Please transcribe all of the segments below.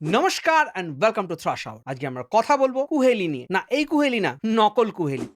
নমস্কার and welcome to Thrash Hour. আজকে আমরা কথা বলবো কুহেলি নিয়ে। না, এই কুহেলি না, নকল কুহেলি।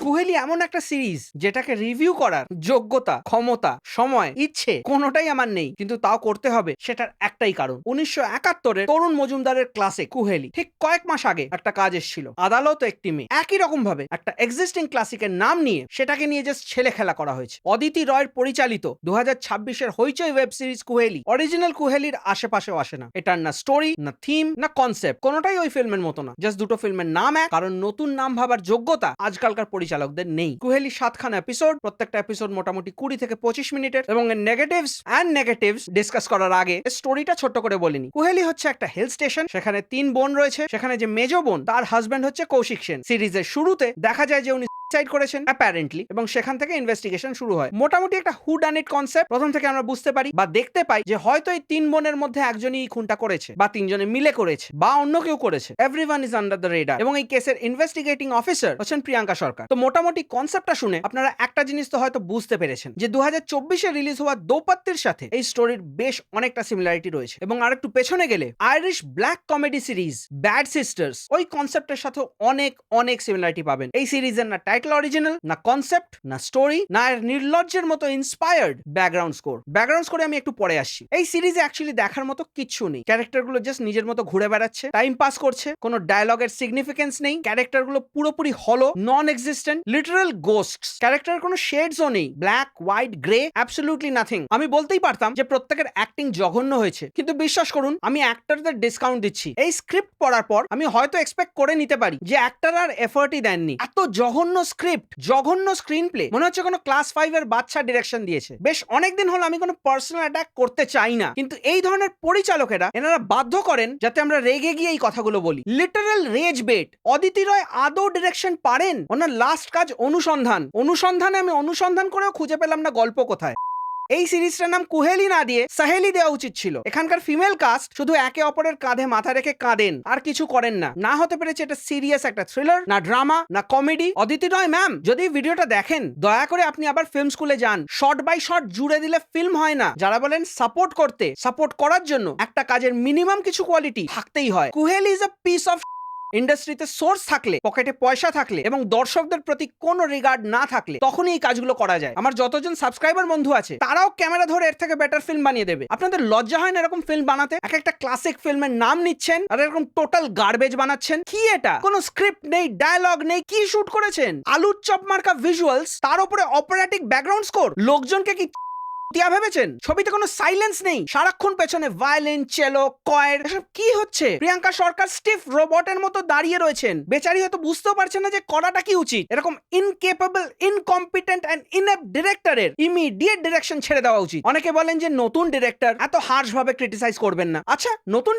কুহেলি এমন একটা সিরিজ যেটাকে রিভিউ করার যোগ্যতা, ক্ষমতা, সময়, ইচ্ছে কোনোটাই আমার নেই, কিন্তু তাও করতে হবে। সেটার একটাই কারণ, 1971-এর তরুণ মজুমদারের ক্লাসিক কুহেলি ঠিক কয়েক মাস আগে একটা কাজ এসেছিল। আদালত একটি মেয়ে, একই রকম ভাবে একটা এক্সিস্টিং ক্লাসিকের নাম নিয়ে সেটাকে নিয়ে জাস্ট ছেলে খেলা করা হয়েছে। অদিতি রয়ের পরিচালিত 2026-এর হইচই ওয়েব সিরিজ কুহেলি অরিজিনাল কুহেলির আশেপাশেও আসে না। এটার না স্টোরি, না থিম, না কনসেপ্ট, কোনোটাই ওই ফিল্মের মতো না। জাস্ট দুটো ফিল্মের নাম এক, কারণ নতুন নাম ভাবার যোগ্যতা আজকালকার পরিচালকদের নেই। কুহেলি 7খানা এপিসোড, প্রত্যেকটা এপিসোড মোটামুটি 20 থেকে 25 মিনিটের, এবং নেগেটিভস ডিসকাস করার আগে স্টোরিটা ছোট্ট করে বলিনি। কুহেলি হচ্ছে একটা হিল স্টেশন, সেখানে 3 বোন রয়েছে। সেখানে যে মেজো বোন, তার হাজবেন্ড হচ্ছে কৌশিক সেন। সিরিজের শুরুতে দেখা যায় যে উনি সুইসাইড করেছেন অ্যাপারেন্টলি, এবং সেখান থেকে ইনভেস্টিগেশন শুরু হয়। মোটামুটি একটা হু ডান ইট কনসেপ্ট। প্রথম থেকে আমরা বুঝতে পারি বা দেখতে পাই যে হয়তো এই 3 বোনের মধ্যে একজনই খুনটা করেছে, বা 3 জনে মিলে করেছে, বা অন্য কেউ করেছে। Everyone is under the radar, এবং এই কেসের ইনভেস্টিগেটিং অফিসার হচ্ছেন প্রিয়াঙ্কা সরকার। তো মোটামুটি কনসেপ্টটা শুনে আপনারা একটা জিনিস তো হয়তো বুঝতে পেরেছেন যে 2024-এ রিলিজ হওয়া দৌপাত্তির সাথে এই স্টোরির বেশ অনেকটা সিমিলারিটি রয়েছে। এবং আরেকটু পেছনে গেলে Irish black comedy series bad sisters, ওই কনসেপ্টের সাথে অনেক সিমিলারিটি পাবেন। এই সিরিজের না টাইটেল অরিজিনাল, না কনসেপ্ট, না স্টোরি, না নির্লজ্জের মতো ইন্সপায়ার্ড ব্যাকগ্রাউন্ড স্কোরে আমি একটু পরে আসছি। এই সিরিজে অ্যাকচুয়ালি দেখার মতো কিচ্ছু নেই। ক্যারেক্টারগুলো জাস্ট নিজের মতো ঘুরে বেড়াচ্ছে, টাইম পাস করছে, কোনো ডায়লগের সিগনিফিকেন্স নেই। ক্যারেক্টারগুলো পুরোপুরি হলো, নন এক্সিস্টেন্ট, লিটারাল গোস্টস। ক্যারেক্টারের কোনো শেডসও নেই, black, white, grey, absolutely nothing. আমি বলতেই পারতাম যে প্রত্যেকের অ্যাক্টিং জঘন্য হয়েছে, কিন্তু বিশ্বাস করুন আমি অ্যাক্টরদের ডিসকাউন্ট দিচ্ছি। এই স্ক্রিপ্ট পড়ার পর আমি হয়তো এক্সপেক্ট করে নিতে পারি যে অ্যাক্টর আর এফর্টই দেননি। এত জঘন্য স্ক্রিপ্ট, জঘন্য স্ক্রিন প্লে, মনে হচ্ছে কোনো ক্লাস 5-এর বাচ্চা ডিরেকশন দিয়েছে। বেশ অনেকদিন হলো আমি কোনো পার্সোনাল অ্যাটাক করতে চাই না, কিন্তু এই ধরনের পরিচালকেরা এনারা বাধ্য করেন যাতে আমরা রেগে গিয়ে এই কথাগুলো বলি। Literal rage bait. Aditi Roy আদৌ ডিরেকশন পারেন? ওনার লাস্ট কাজ অনুসন্ধানে আমি অনুসন্ধান করেও খুঁজে পেলাম না গল্প কোথায়। এই সিরিজটার নাম কুহেলি না দিয়ে সাহেলি দেওয়া উচিত ছিল। এখানকার ফিমেল কাস্ট শুধু একে অপরের কাঁধে মাথা রেখে কাঁদেন, আর কিছু করেন না। না হতে পেরেছে এটা সিরিয়াস একটা থ্রিলার, না ড্রামা, না কমেডি। অদিতি রয় ম্যাম, যদি ভিডিওটা দেখেন দয়া করে আপনি আবার ফিল্ম স্কুলে যান। শর্ট বাই শর্ট জুড়ে দিলে ফিল্ম হয় না। যারা বলেন সাপোর্ট করার জন্য একটা কাজের মিনিমাম কিছু কোয়ালিটি থাকতেই হয়। কুহেলি ইজ আ পিস অফ ইন্ডাস্ট্রিতে সোর্স থাকলে, পকেটে পয়সা থাকলে, এবং দর্শকদের প্রতি কোনো রিগার্ড না থাকলে তখনই এই কাজগুলো করা যায়। আমার যতজন সাবস্ক্রাইবার বন্ধু আছে তারাও ক্যামেরা ধরে এর থেকে বেটার ফিল্ম বানিয়ে দেবে। আপনাদের লজ্জা হয় না এরকম ফিল্ম বানাতে? এক একটা ক্লাসিক ফিল্মের নাম নিচ্ছেন আর এরকম টোটাল গার্বেজ বানাচ্ছেন। কি এটা? কোনো স্ক্রিপ্ট নেই, ডায়লগ নেই, কি শুট করেছেন? আলুর চপ মার্কা ভিজুয়ালস, তার উপরে অপারেটিক ব্যাকগ্রাউন্ড স্কোর। লোকজনকে কি টিয়া ভেবেছেন? ছবিতে কোনো সাইলেন্স নেই, সারাক্ষণ পেছনে ভায়োলিন, চেলো, কয়ের, এসব কি হচ্ছে? প্রিয়াঙ্কা সরকার স্টিফ রোবটের মতো দাঁড়িয়ে রয়েছেন। বেচারি হয়তো বুঝতেও পারছেন না যে করাটা কি উচিত। এরকম ইনকেপেবল, ইনকম্পিটেন্ট এন্ড ইনএপ্ট ডিরেক্টরের ইমিডিয়েট ডিরেকশন ছেড়ে দেওয়া উচিত। অনেকে বলেন যে নতুন ডিরেক্টর, এত হার্শ ভাবে ক্রিটিসাইজ করবেন না। আচ্ছা, নতুন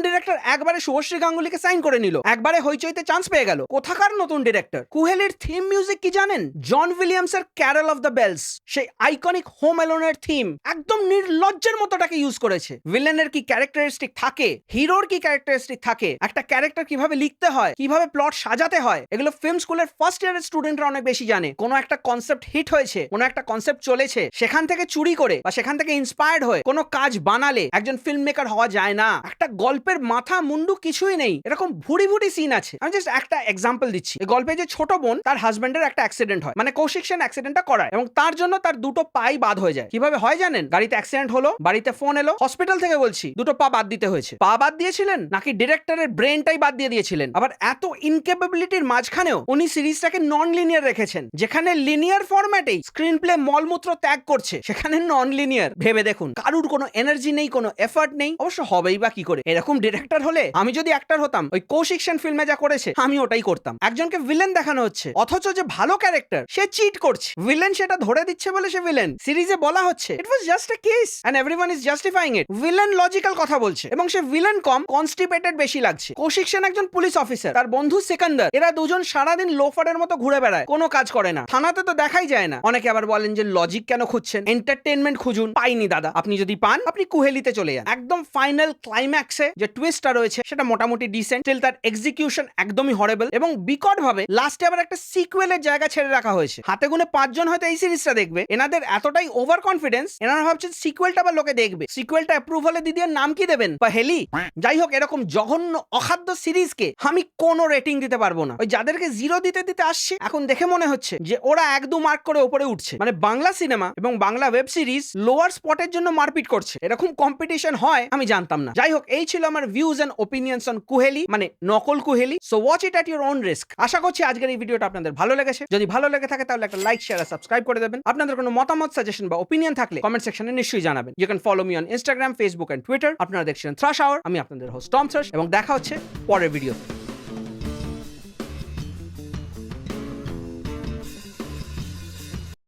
ডিরেক্টর একবারে শুভশ্রী গাঙ্গুলিকে সাইন করে নিল, একবারে হইচইতে চান্স পেয়ে গেল। কোথাকার নতুন ডিরেক্টর? কুহেলির থিম মিউজিক কি জানেন? জন উইলিয়ামসের ক্যারল অফ দ্য বেলস, সেই আইকনিক হোম অ্যালোনের থিম একদম নির্লজ্জের মতোটাকে ইউজ করেছে। ভিলেনের কি ক্যারেক্টারিস্টিক থাকে, হিরোর কি ক্যারেক্টারিস্টিক থাকে, একটা ক্যারেক্টার কিভাবে লিখতে হয়, কিভাবে প্লট সাজাতে হয়, এগুলো ফিল্ম স্কুলের ফার্স্ট ইয়ারের স্টুডেন্টরা অনেক বেশি জানে। কোনো একটা কনসেপ্ট হিট হয়েছে, কোনো একটা কনসেপ্ট চলেছে, সেখান থেকে চুরি করে বা সেখান থেকে ইন্সপায়ার্ড হয়ে কোনো কাজ বানালে একজন ফিল্ম মেকার হওয়া যায় না। একটা গল্পের মাথা মুন্ডু কিছুই নেই, এরকম ভুড়ি সিন আছে। আমি জাস্ট একটা এক্সাম্পল দিচ্ছি। এই গল্পে যে ছোট বোন, তার হাজবেন্ডের একটা অ্যাক্সিডেন্ট হয়, মানে কৌশিক সেন অ্যাক্সিডেন্টটা করায়, এবং তার জন্য তার দুটো পাই বাদ হয়ে যায়। কিভাবে হয় জানেন? গাড়িতে অ্যাক্সিডেন্ট হলো, বাড়িতে ফোন এলো, হসপিটাল থেকে বলছি দুটো পা বাদ দিতে হয়েছে। পা বাদ দিয়েছিলেন নাকি ডিরেক্টরের ব্রেনটাই বাদ দিয়ে দিয়েছিলেন? আবার এত ইনকেপেবিলিটির মাঝখানেও উনি সিরিজটাকে নন লিনিয়ার রেখেছেন। যেখানে লিনিয়ার ফরম্যাটেই স্ক্রিন প্লে মলমূত্র ত্যাগ করছে, সেখানে নন লিনিয়ার। ভেবে দেখুন, কারুর কোনো এনার্জি নেই, কোনো এফর্ট নেই। অবশ্য হবেই বা কি করে? এরকম ডিরেক্টর হলে আমি যদি অ্যাক্টর হতাম, ওই কৌশিক সেন ফিল্মে যা করেছে আমি ওটাই করতাম। একজনকে ভিলেন দেখানো হচ্ছে, অথচ যে ভালো ক্যারেক্টার সে চিট করছে। ভিলেন সেটা ধরে দিচ্ছে বলে সে ভিলেন। সিরিজে বলা হচ্ছে it was just a case and everyone is justifying it. Villain logical কথা বলছে, এবং সে ভিলেন কম কনস্টিপেটেড বেশি লাগছে। কৌশিক সেন একজন পুলিশ অফিসার, তার বন্ধু সিকান্দার, এরা দুজন সারাদিন লোফারের মতো ঘুরে বেড়ায়, কোনো কাজ করে না, থানাতে তো দেখাই যায় না। অনেকে আবার বলেন যে লজিক কেন খুঁজছেন, এন্টারটেইনমেন্ট খুঁজুন। পাইনি দাদা, আপনি যদি পান আপনি কুহেলিতে চলে যান। একদম ফাইনাল ক্লাইম্যাক্সে যে টুইস্টটা রয়েছে সেটা মোটামুটি ডিসেন্ট, স্টিল তার এক্সিকিউশন একদমই হরেবল, এবং বিকট ভাবে লাস্টে আবার একটা সিকুয়েলের জায়গা ছেড়ে রাখা হয়েছে। হাতে গুনে 5 জন হয়তো এই সিরিজটা দেখবে, এনাদের এতটাই ওভার ওভার কনফিডেন্স, এনারা ভাবছেন সিকুয়েলটা বা লোকে দেখবে, সিকুয়েলটা অ্যাপ্রুভ হলে দিদির নাম কি দেবেন, বা হেলি। যাই হোক, এরকম জঘন্য অখাদ্য সিরিজকে আমি কোনো রেটিং দিতে পারবো না। ওই যাদেরকে 0 দিতে দিতে আসছে, এখন দেখে মনে হচ্ছে যে ওরা 1-2 মার্ক করে উপরে উঠছে। মানে বাংলা সিনেমা এবং বাংলা ওয়েব সিরিজ লোয়ার স্পটের জন্য মারপিট করছে। এরকম কম্পিটিশন হয় আমি জানতাম না। যাই হোক, এই ছিল আমার views and opinions on Kuheli, মানে নকল Kuheli. So watch it at your own risk. আশা করছি আজকের এই ভিডিওটা আপনাদের ভালো লেগেছে। যদি ভালো লেগে থাকে তাহলে একটা লাইক, শেয়ার আর সাবস্ক্রাইব করে দেবেন। আপনাদের কোনো মতামত, সাজেশন বা ওপিনিয়ন থাকলে কমেন্ট সেকশনে নিশ্চয়ই জানাবেন। You can follow me on Instagram, Facebook and Twitter. আপনারা দেখছেন থ্রাশ আওয়ার। আমি আপনাদের হোস্ট টম থ্রাশ, এবং দেখা হচ্ছে পরের ভিডিওতে।